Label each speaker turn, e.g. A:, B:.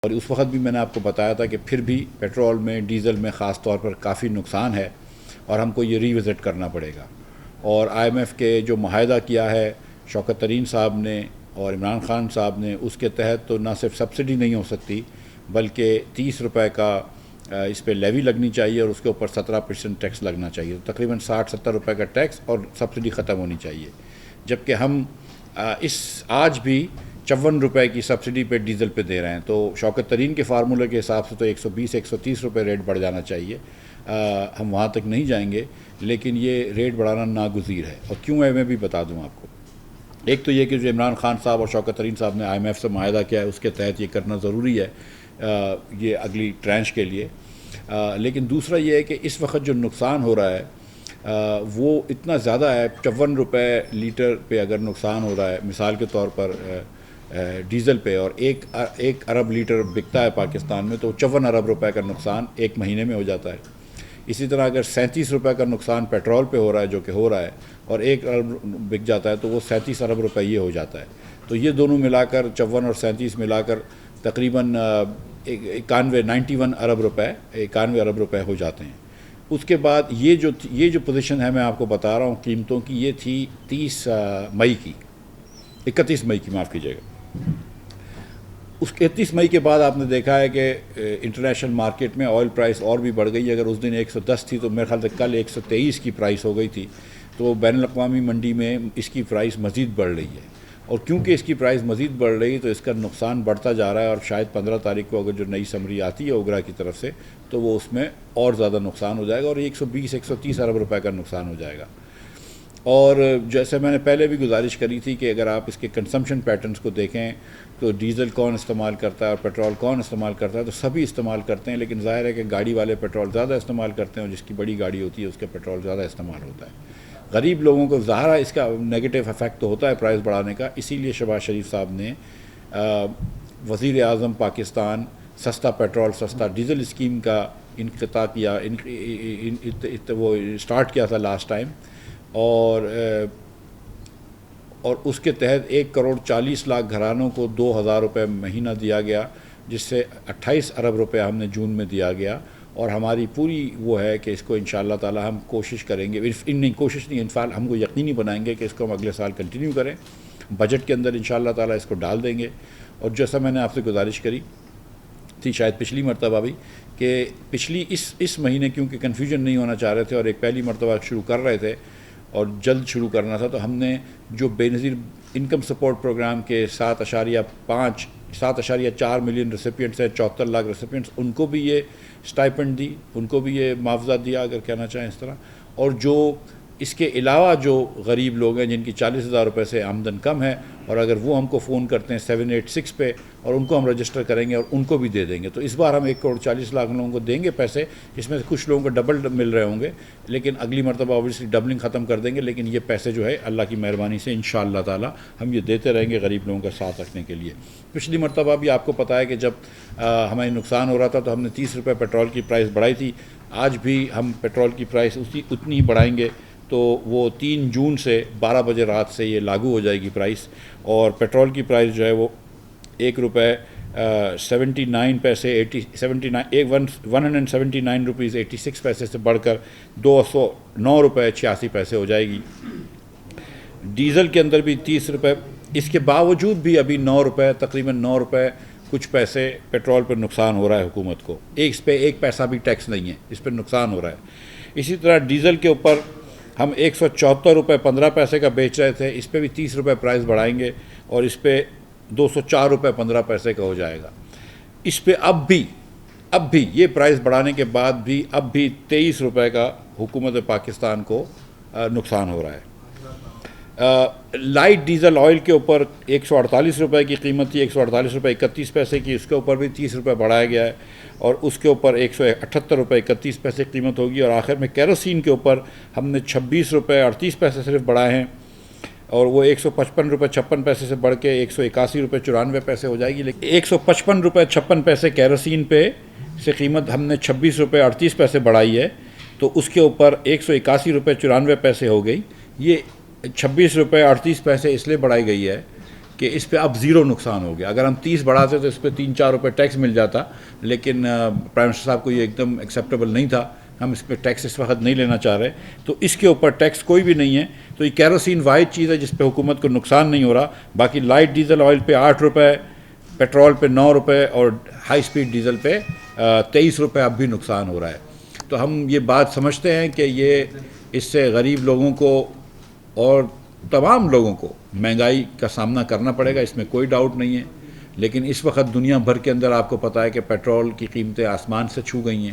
A: اور اس وقت بھی میں نے آپ کو بتایا تھا کہ پھر بھی پیٹرول میں ڈیزل میں خاص طور پر کافی نقصان ہے اور ہم کو یہ ری وزٹ کرنا پڑے گا. اور آئی ایم ایف کے جو معاہدہ کیا ہے شوکت ترین صاحب نے اور عمران خان صاحب نے، اس کے تحت تو نہ صرف سبسڈی نہیں ہو سکتی بلکہ 30 روپے کا اس پہ لیوی لگنی چاہیے اور اس کے اوپر 17% ٹیکس لگنا چاہیے. تقریباً 60-70 روپے کا ٹیکس اور سبسڈی ختم ہونی چاہیے. جبکہ ہم آج بھی 54 روپے کی سبسڈی پہ ڈیزل پہ دے رہے ہیں. تو شوکت ترین کے فارمولے کے حساب سے تو 120-130 روپے ریٹ بڑھ جانا چاہیے. ہم وہاں تک نہیں جائیں گے لیکن یہ ریٹ بڑھانا ناگزیر ہے. اور کیوں ہے میں بھی بتا دوں آپ کو. ایک تو یہ کہ جو عمران خان صاحب اور شوکت ترین صاحب نے آئی ایم ایف سے معاہدہ کیا ہے اس کے تحت یہ کرنا ضروری ہے یہ اگلی ٹرانچ کے لیے. لیکن دوسرا یہ ہے کہ اس وقت جو نقصان ہو رہا ہے وہ اتنا زیادہ ہے. 54 روپے لیٹر پہ اگر نقصان ہو رہا ہے مثال کے طور پر ڈیزل پہ، اور 1 ارب لیٹر بکتا ہے پاکستان میں، تو 54 ارب روپے کا نقصان ایک مہینے میں ہو جاتا ہے. اسی طرح اگر 37 روپے کا نقصان پیٹرول پہ ہو رہا ہے جو کہ ہو رہا ہے اور 1 ارب بک جاتا ہے تو وہ 37 ارب روپے یہ ہو جاتا ہے. تو یہ دونوں ملا کر 54 اور 37 ملا کر تقریباً 91 ارب روپے ہو جاتے ہیں. اس کے بعد یہ جو پوزیشن ہے میں آپ کو بتا رہا ہوں قیمتوں کی، یہ تھی 31 مئی کی معاف کیجیے گا. اس 31 مئی کے بعد آپ نے دیکھا ہے کہ انٹرنیشنل مارکیٹ میں آئل پرائس اور بھی بڑھ گئی. اگر اس دن 110 تھی تو میرے خیال سے کل 123 کی پرائس ہو گئی تھی. تو بین الاقوامی منڈی میں اس کی پرائس مزید بڑھ رہی ہے. اور کیونکہ اس کی پرائس مزید بڑھ رہی ہے تو اس کا نقصان بڑھتا جا رہا ہے. اور شاید 15 تاریخ کو اگر جو نئی سمری آتی ہے اوگرا کی طرف سے تو وہ اس میں اور زیادہ نقصان ہو جائے گا اور 120-130 ارب روپے کا نقصان ہو جائے گا. اور جیسے میں نے پہلے بھی گزارش کری تھی کہ اگر آپ اس کے کنزمپشن پیٹرنز کو دیکھیں تو ڈیزل کون استعمال کرتا ہے اور پیٹرول کون استعمال کرتا ہے، تو سبھی استعمال کرتے ہیں. لیکن ظاہر ہے کہ گاڑی والے پیٹرول زیادہ استعمال کرتے ہیں اور جس کی بڑی گاڑی ہوتی ہے اس کا پیٹرول زیادہ استعمال ہوتا ہے. غریب لوگوں کو ظاہر ہے اس کا نیگیٹو افیکٹ تو ہوتا ہے پرائس بڑھانے کا. اسی لیے شہباز شریف صاحب نے وزیر اعظم پاکستان سستا پیٹرول سستا ڈیزل اسکیم کا انقطاع کیا، وہ اسٹارٹ کیا تھا لاسٹ ٹائم. اور اس کے تحت 1,40,00,000 گھرانوں کو 2,000 روپے مہینہ دیا گیا، جس سے 28 ارب روپے ہم نے جون میں دیا گیا. اور ہماری پوری وہ ہے کہ اس کو انشاءاللہ تعالی ہم کوشش کریں گے، کوشش نہیں انفعال ہم کو یقینی بنائیں گے کہ اس کو ہم اگلے سال کنٹینیو کریں. بجٹ کے اندر انشاءاللہ تعالی اس کو ڈال دیں گے. اور جیسا میں نے آپ سے گزارش کری تھی شاید پچھلی مرتبہ بھی کہ اس مہینے کیونکہ کنفیوژن نہیں ہونا چاہ رہے تھے اور ایک پہلی مرتبہ شروع کر رہے تھے اور جلد شروع کرنا تھا، تو ہم نے جو بے نظیر انکم سپورٹ پروگرام کے 7.4 ملین ریسیپینٹس ہیں، 74 لاکھ ریسیپینٹس، ان کو بھی یہ اسٹائپنڈ دی، ان کو بھی یہ معاوضہ دیا اگر کہنا چاہیں اس طرح. اور جو اس کے علاوہ جو غریب لوگ ہیں جن کی 40,000 روپے سے آمدن کم ہے اور اگر وہ ہم کو فون کرتے ہیں 786 پہ اور ان کو ہم رجسٹر کریں گے اور ان کو بھی دے دیں گے. تو اس بار ہم 1,40,00,000 لوگوں کو دیں گے پیسے. اس میں سے کچھ لوگوں کو ڈبل مل رہے ہوں گے لیکن اگلی مرتبہ اوبویسلی ڈبلنگ ختم کر دیں گے. لیکن یہ پیسے جو ہے اللہ کی مہربانی سے انشاءاللہ تعالی ہم یہ دیتے رہیں گے غریب لوگوں کا ساتھ رکھنے کے لیے. پچھلی مرتبہ بھی آپ کو پتہ ہے کہ جب ہمیں نقصان ہو رہا تھا تو ہم نے 30 روپے پیٹرول کی پرائس بڑھائی تھی. آج بھی ہم پیٹرول کی پرائس اتنی ہی بڑھائیں گے. تو وہ 3 جون سے 12 بجے رات سے یہ لاگو ہو جائے گی پرائس. اور پیٹرول کی پرائس جو ہے وہ 1 روپے 79 پیسے 179 روپیز 86 پیسے سے بڑھ کر 209 روپے 86 پیسے ہو جائے گی. ڈیزل کے اندر بھی 30 روپے. اس کے باوجود بھی ابھی 9 روپے تقریباً 9 روپے کچھ پیسے پیٹرول پر نقصان ہو رہا ہے حکومت کو. اس پہ 1 پیسہ بھی ٹیکس نہیں ہے، اس پہ نقصان ہو رہا ہے. اسی طرح ڈیزل کے اوپر ہم 174 روپے 15 پیسے کا بیچ رہے تھے، اس پہ بھی 30 روپے پرائس بڑھائیں گے اور اس پہ 204 روپے 15 پیسے کا ہو جائے گا. اس پہ اب بھی یہ پرائس بڑھانے کے بعد بھی 23 روپے کا حکومت پاکستان کو نقصان ہو رہا ہے. لائٹ ڈیزل آئل کے اوپر 148 روپے کی قیمت تھی، 148 روپے 31 پیسے کی، اس کے اوپر بھی 30 روپے بڑھایا گیا ہے اور اس کے اوپر 178 روپے 31 پیسے قیمت ہوگی. اور آخر میں کیروسین کے اوپر ہم نے 26 روپے 38 پیسے صرف بڑھائے ہیں اور وہ 155 روپے 56 پیسے سے بڑھ کے 181 روپے 94 پیسے ہو جائے گی. لیکن 155 روپے 56 پیسے کیروسین پہ سے قیمت ہم نے 26 روپے 38 پیسے بڑھائی ہے تو اس کے اوپر 181 روپے 94 پیسے ہو گئی. یہ 26 روپے 38 پیسے اس لیے بڑھائی گئی ہے کہ اس پہ اب زیرو نقصان ہو گیا. اگر ہم 30 بڑھاتے تو اس پہ 3-4 روپے ٹیکس مل جاتا, لیکن پرائم منسٹر صاحب کو یہ ایک دم ایکسیپٹیبل نہیں تھا. ہم اس پہ ٹیکس اس وقت نہیں لینا چاہ رہے, تو اس کے اوپر ٹیکس کوئی بھی نہیں ہے. تو یہ کیروسین واحد چیز ہے جس پہ حکومت کو نقصان نہیں ہو رہا. باقی لائٹ ڈیزل آئل پہ 8 روپے, پیٹرول پہ 9 روپے اور ہائی سپیڈ ڈیزل پہ 23 روپے اب بھی نقصان ہو رہا ہے. تو ہم یہ بات سمجھتے ہیں کہ یہ اس سے غریب لوگوں کو اور تمام لوگوں کو مہنگائی کا سامنا کرنا پڑے گا, اس میں کوئی ڈاؤٹ نہیں ہے. لیکن اس وقت دنیا بھر کے اندر آپ کو پتہ ہے کہ پیٹرول کی قیمتیں آسمان سے چھو گئی ہیں.